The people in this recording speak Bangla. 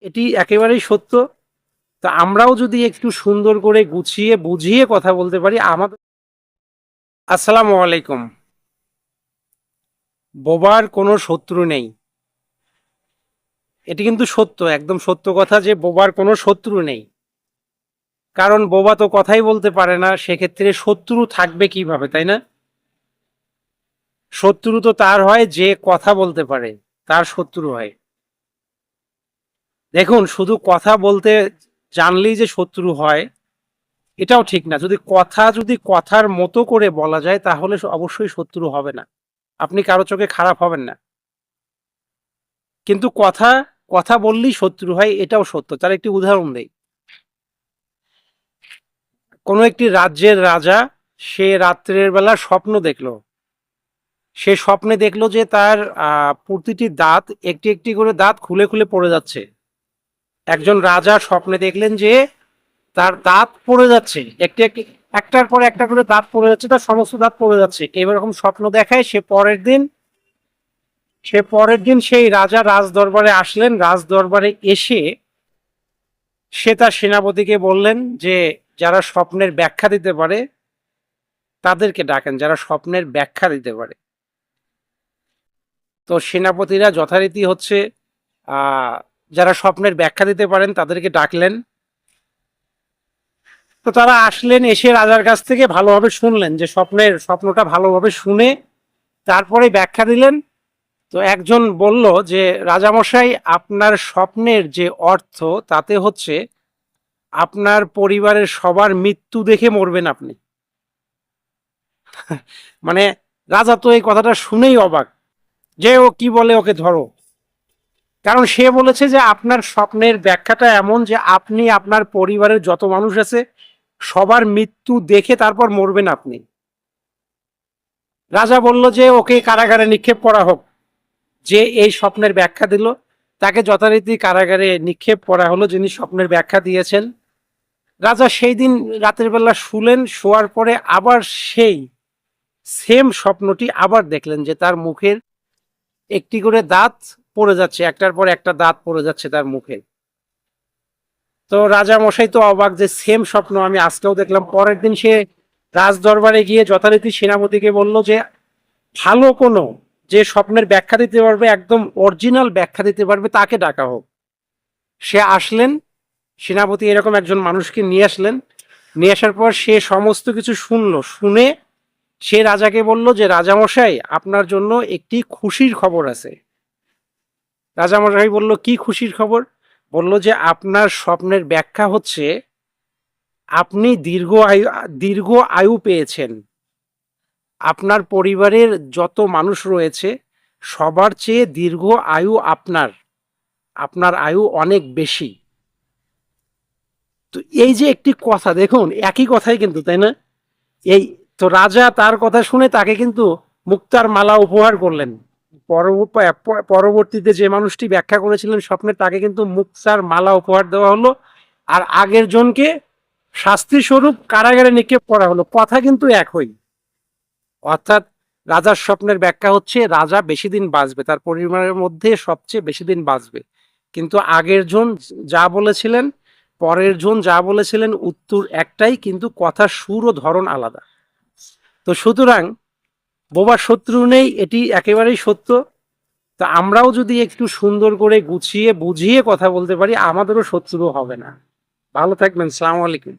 এটি একেবারেই সত্য। তো আমরাও যদি একটু সুন্দর করে গুছিয়ে বুঝিয়ে কথা বলতে পারি আমাদের। আসসালামু আলাইকুম। বোবার কোনো শত্রু নেই, এটি কিন্তু সত্য, একদম সত্য কথা যে বোবার কোনো শত্রু নেই। কারণ বোবা তো কথাই বলতে পারে না, সেক্ষেত্রে শত্রু থাকবে কিভাবে, তাই না? শত্রু তো তার হয় যে কথা বলতে পারে, তার শত্রু হয়। দেখুন, শুধু কথা বলতে জানলেই যে শত্রু হয় এটাও ঠিক না। যদি কথার মতো করে বলা যায় তাহলে অবশ্যই শত্রু হবে না, আপনি কারো চোখে খারাপ হবেন না। কিন্তু কথা কথা বললেই শত্রু হয়, এটাও সত্য। তার একটি উদাহরণ দেই। কোনো একটি রাজ্যের রাজা, সে রাত্রের বেলা স্বপ্ন দেখলো। সে স্বপ্নে দেখলো যে তার প্রতিটি দাঁত, একটি একটি করে দাঁত খুলে খুলে পড়ে যাচ্ছে। একজন রাজা স্বপ্নে দেখলেন যে তার দাঁত পড়ে যাচ্ছে, একটি একটি, একটার পর একটা করে দাঁত পড়ে যাচ্ছে, তার সমস্ত দাঁত পড়ে যাচ্ছে। এরকম স্বপ্ন দেখায়। সে পরের দিন সেই রাজা রাজ দরবারে আসলেন। রাজ দরবারে এসে সে তার সেনাপতিকে বললেন যে যারা স্বপ্নের ব্যাখ্যা দিতে পারে তাদেরকে ডাকেন, যারা স্বপ্নের ব্যাখ্যা দিতে পারে। তো সেনাপতিরা যথারীতি হচ্ছে যারা স্বপ্নের ব্যাখ্যা দিতে পারেন তাদেরকে ডাকলেন। তো তারা আসলেন, এসে রাজার কাছ থেকে ভালোভাবে শুনলেন, যে স্বপ্নটা ভালোভাবে শুনে তারপরে ব্যাখ্যা দিলেন। তো একজন বলল যে রাজামশাই, আপনার স্বপ্নের যে অর্থ তাতে হচ্ছে আপনার পরিবারের সবার মৃত্যু দেখে মরবেন আপনি। মানে রাজা তো এই কথাটা শুনেই অবাক, যে ও কি বলে, ওকে ধরো। কারণ সে বলেছে যে আপনার স্বপ্নের ব্যাখ্যাটা এমন যে আপনি আপনার পরিবারের যত মানুষ আছে সবার মৃত্যু দেখে তারপর মরবেন আপনি। রাজা বলল যে ওকে কারাগারে নিক্ষেপ করা হোক। যে এই স্বপ্নের ব্যাখ্যা দিল তাকে যথারীতি কারাগারে নিক্ষেপ করা হলো, যিনি স্বপ্নের ব্যাখ্যা দিয়েছেন। রাজা সেই দিন রাতের বেলা শুলেন, শোয়ার পরে আবার সেই সেম স্বপ্নটি আবার দেখলেন, যে তার মুখের একটি করে দাঁত পড়ে যাচ্ছে, একটার পর একটা দাঁত পড়ে যাচ্ছে তার মুখে। তো রাজা মশাই তো অবাক, যে সেম স্বপ্ন আমি আজকেও দেখলাম। পরের দিন সে রাজ দরবারে গিয়ে যথারীতি সেনাপতিকে বলল যে ভালো কোনো, যে স্বপ্নের ব্যাখ্যা দিতে পারবে, একদম অরিজিনাল ব্যাখ্যা দিতে পারবে, তাকে ডাকা হোক। সে আসলেন, সেনাপতি এরকম একজন মানুষকে নিয়ে আসলেন। নিয়ে আসার পর সে সমস্ত কিছু শুনলো। শুনে সে রাজাকে বলল যে রাজামশাই, আপনার জন্য একটি খুশির খবর আছে। রাজামশাই বলল, কি খুশির খবর? বলল যে আপনার স্বপ্নের ব্যাখ্যা হচ্ছে আপনি দীর্ঘ আয়ু পেয়েছেন। আপনার পরিবারের যত মানুষ রয়েছে সবার চেয়ে দীর্ঘ আয়ু আপনার, আপনার আয়ু অনেক বেশি। তো এই যে একটি কথা, দেখুন একই কথাই কিন্তু, তাই না? এই তো রাজা তার কথা শুনে তাকে কিন্তু মুক্তার মালা উপহার করলেন। পরবর্তীতে যে মানুষটি ব্যাখ্যা করেছিলেন স্বপ্নে, তাকে কিন্তু মুক্তার মালা উপহার দেওয়া হলো। আর আগের জনকে শাস্তি স্বরূপ কারাগারে নিক্ষেপ করা হলো। কথা কিন্তু একই। অর্থাৎ রাজার স্বপ্নের ব্যাখ্যা হচ্ছে রাজা বেশি দিন বাঁচবে, তার পরিবারের মধ্যে সবচেয়ে বেশি দিন বাঁচবে। কিন্তু আগের জন যা বলেছিলেন, পরের জন যা বলেছিলেন, উত্তর একটাই, কিন্তু কথার সুর ও ধরন আলাদা। তো সুতরাং বোবার শত্রু নেই, এটি একেবারেই সত্য। তো আমরাও যদি একটু সুন্দর করে গুছিয়ে বুঝিয়ে কথা বলতে পারি আমাদেরও শত্রু হবে না। ভালো থাকবেন। সালাম আলাইকুম।